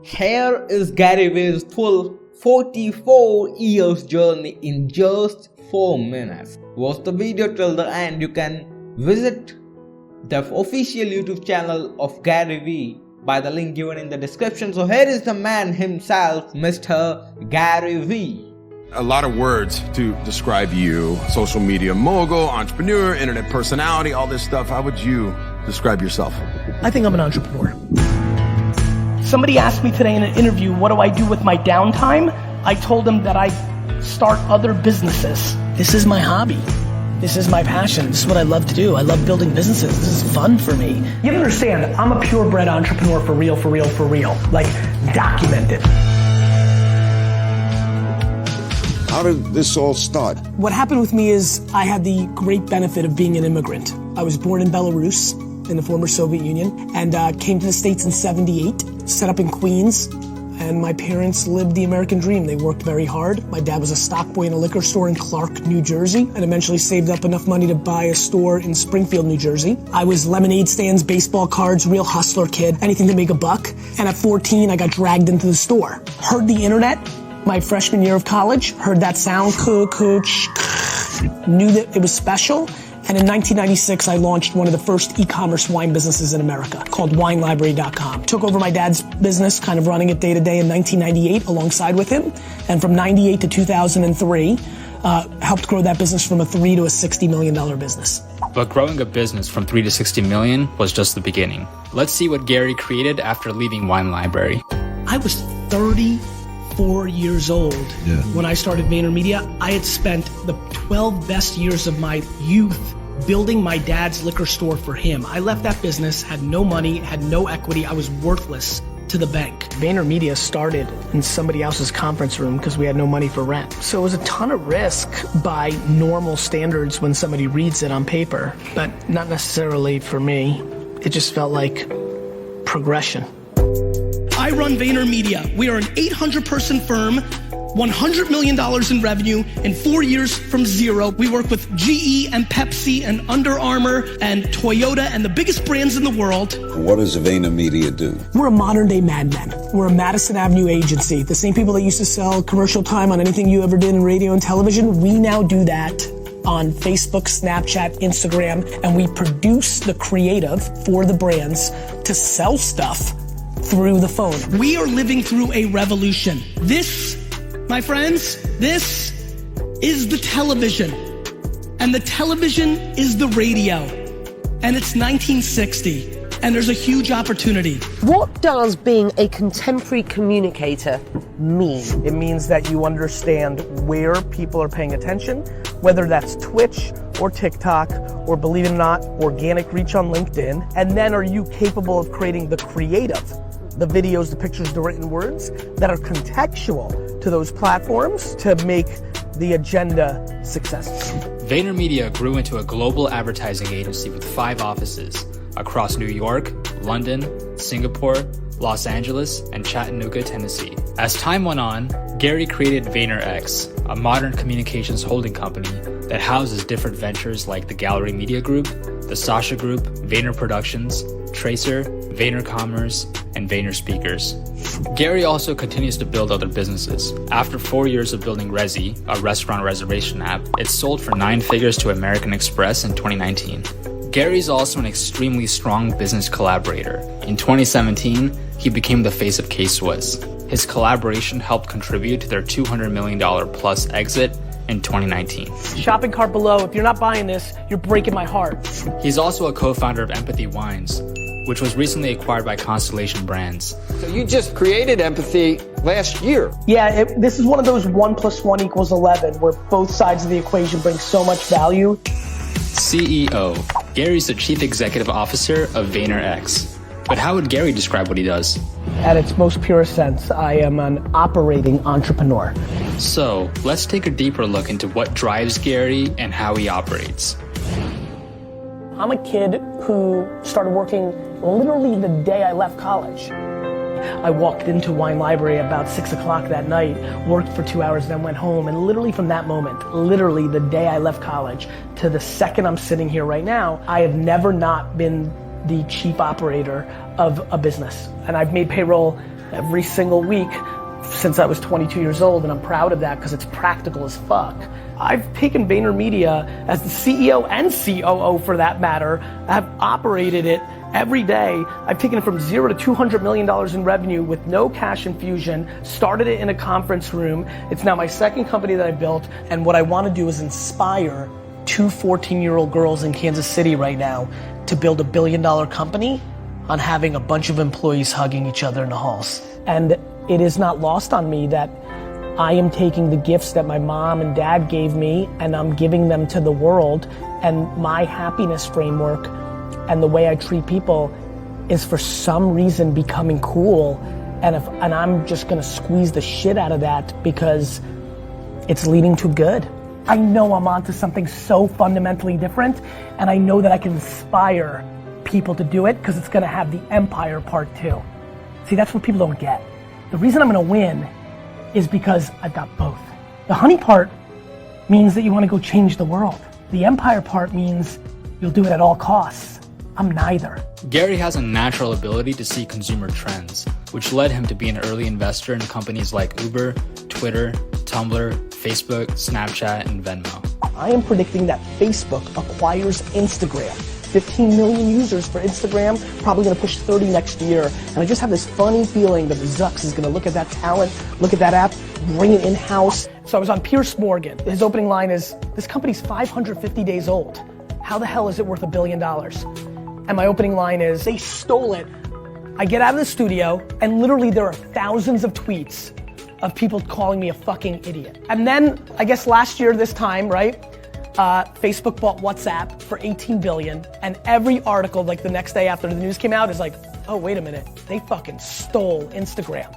Here is Garyvee's full 44 years journey in just 4 minutes. Watch the video till the end. You can visit the official YouTube channel of Garyvee by the link given in the description. So here is the man himself, Mr. Garyvee. A lot of words to describe you: social media mogul, entrepreneur, internet personality, all this stuff. How would you describe yourself? I think I'm an entrepreneur. Somebody asked me today in an interview, what do I do with my downtime? I told them that I start other businesses. This is my hobby. This is my passion. This is what I love to do. I love building businesses. This is fun for me. You understand, I'm a purebred entrepreneur for real, for real, for real. Like, documented. How did this all start? What happened with me is I had the great benefit of being an immigrant. I was born in Belarus, in the former Soviet Union, and came to the States in '78, set up in Queens, and my parents lived the American dream. They worked very hard. My dad was a stock boy in a liquor store in Clark, New Jersey, and eventually saved up enough money to buy a store in Springfield, New Jersey. I was lemonade stands, baseball cards, real hustler kid, anything to make a buck. And at 14, I got dragged into the store. Heard the internet my freshman year of college, heard that sound, knew that it was special. And in 1996, I launched one of the first e-commerce wine businesses in America called WineLibrary.com. Took over my dad's business, kind of running it day to day in 1998 alongside with him. And from 98 to 2003, helped grow that business from a $3 to a $60 million business. But growing a business from 3 to 60 million was just the beginning. Let's see what Gary created after leaving Wine Library. I was 34 years old when I started VaynerMedia. I had spent the 12 best years of my youth building my dad's liquor store for him. I left that business, had no money, had no equity. I was worthless to the bank. VaynerMedia started in somebody else's conference room because we had no money for rent. So it was a ton of risk by normal standards when somebody reads it on paper, but not necessarily for me. It just felt like progression. I run VaynerMedia. We are an 800-person firm, $100 million in revenue in 4 years from zero. We work with GE and Pepsi and Under Armour and Toyota and the biggest brands in the world. What does VaynerMedia do? We're a modern day Mad Men. We're a Madison Avenue agency. The same people that used to sell commercial time on anything you ever did in radio and television, we now do that on Facebook, Snapchat, Instagram, and we produce the creative for the brands to sell stuff through the phone. We are living through a revolution. This, my friends, this is the television. And the television is the radio. And it's 1960. And there's a huge opportunity. What does being a contemporary communicator mean? It means that you understand where people are paying attention, whether that's Twitch or TikTok, or believe it or not, organic reach on LinkedIn. And then are you capable of creating the creative, the videos, the pictures, the written words that are contextual to those platforms to make the agenda successful. VaynerMedia grew into a global advertising agency with 5 offices across New York, London, Singapore, Los Angeles, and Chattanooga, Tennessee. As time went on, Gary created VaynerX, a modern communications holding company that houses different ventures like the Gallery Media Group, the Sasha Group, Vayner Productions, Tracer, Vayner Commerce, and Vayner Speakers. Gary also continues to build other businesses. After 4 years of building Resy, a restaurant reservation app, it sold for 9 figures to American Express in 2019. Gary's also an extremely strong business collaborator. In 2017, he became the face of K-Swiss. His collaboration helped contribute to their $200 million plus exit in 2019. Shopping cart below. If you're not buying this, you're breaking my heart. He's also a co-founder of Empathy Wines, which was recently acquired by Constellation Brands. So you just created Empathy last year. Yeah, this is one of those 1 + 1 = 11 where both sides of the equation bring so much value. CEO. Gary's the Chief Executive Officer of VaynerX. But how would Gary describe what he does? At its most pure sense, I am an operating entrepreneur. So, let's take a deeper look into what drives Gary and how he operates. I'm a kid who started working literally the day I left college. I walked into Wine Library about 6 o'clock that night, worked for 2 hours, then went home, and literally from that moment, literally the day I left college to the second I'm sitting here right now, I have never not been the chief operator of a business. And I've made payroll every single week since I was 22 years old, and I'm proud of that because it's practical as fuck. I've taken VaynerMedia as the CEO and COO for that matter. I've operated it every day. I've taken it from $0 to $200 million in revenue with no cash infusion, started it in a conference room. It's now my second company that I built, and what I want to do is inspire two 14-year-old girls in Kansas City right now to build a $1 billion company on having a bunch of employees hugging each other in the halls. And it is not lost on me that I am taking the gifts that my mom and dad gave me and I'm giving them to the world, and my happiness framework and the way I treat people is for some reason becoming cool, and I'm just gonna squeeze the shit out of that because it's leading to good. I know I'm onto something so fundamentally different, and I know that I can inspire people to do it because it's gonna have the empire part too. See, that's what people don't get. The reason I'm gonna win is because I've got both. The honey part means that you wanna go change the world. The empire part means you'll do it at all costs. I'm neither. Gary has a natural ability to see consumer trends, which led him to be an early investor in companies like Uber, Twitter, Tumblr, Facebook, Snapchat, and Venmo. I am predicting that Facebook acquires Instagram. 15 million users for Instagram, probably gonna push 30 next year. And I just have this funny feeling that the Zucks is gonna look at that talent, look at that app, bring it in-house. So I was on Pierce Morgan. His opening line is, this company's 550 days old. How the hell is it worth $1 billion? And my opening line is, they stole it. I get out of the studio and literally there are thousands of tweets of people calling me a fucking idiot. And then, I guess last year this time, right? Facebook bought WhatsApp for $18 billion, and every article like the next day after the news came out is like, oh wait a minute, they fucking stole Instagram.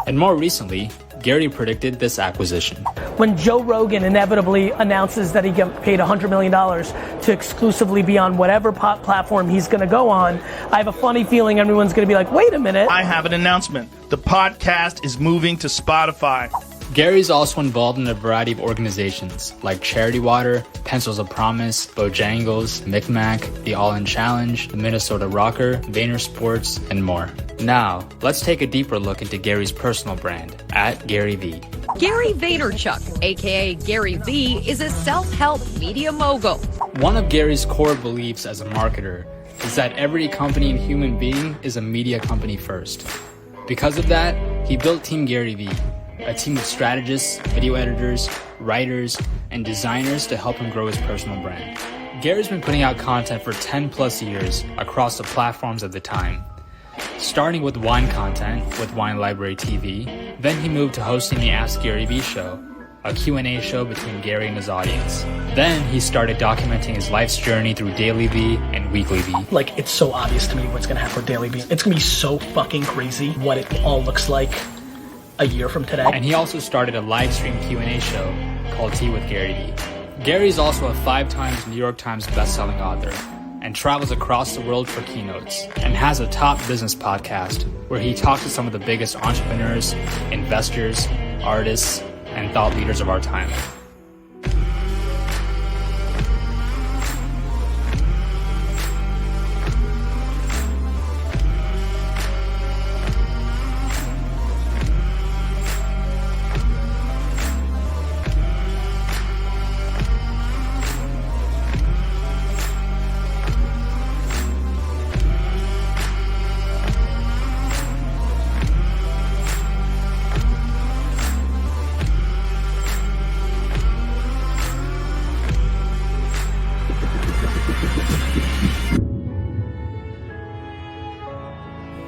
And more recently, Gary predicted this acquisition. When Joe Rogan inevitably announces that he get paid $100 million to exclusively be on whatever platform he's gonna go on, I have a funny feeling everyone's gonna be like, wait a minute. I have an announcement. The podcast is moving to Spotify. Gary's also involved in a variety of organizations like Charity Water, Pencils of Promise, Bojangles, Micmac, the All In Challenge, the Minnesota Rocker, Vayner Sports, and more. Now, let's take a deeper look into Gary's personal brand, at Garyvee. Gary Vaynerchuk, aka Garyvee, is a self-help media mogul. One of Gary's core beliefs as a marketer is that every company and human being is a media company first. Because of that, he built Team Garyvee, a team of strategists, video editors, writers, and designers to help him grow his personal brand. Gary's been putting out content for 10 plus years across the platforms of the time. Starting with wine content with Wine Library TV, then he moved to hosting the Ask Garyvee show, a Q&A show between Gary and his audience. Then he started documenting his life's journey through DailyVee and WeeklyVee. Like, it's so obvious to me what's gonna happen with DailyVee. It's gonna be so fucking crazy what it all looks like a year from today. And he also started a live stream Q&A show called Tea with Garyvee. Gary's also a 5-time New York Times bestselling author and travels across the world for keynotes and has a top business podcast where he talks to some of the biggest entrepreneurs, investors, artists, and thought leaders of our time.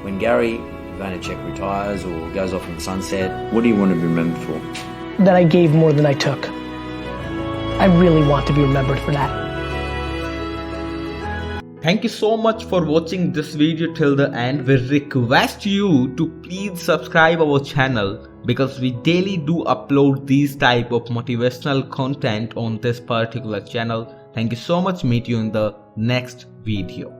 When Gary Vaynerchuk retires or goes off in the sunset, what do you want to be remembered for? That I gave more than I took. I really want to be remembered for that. Thank you so much for watching this video till the end. We request you to please subscribe our channel because we daily do upload these type of motivational content on this particular channel. Thank you so much. Meet you in the next video.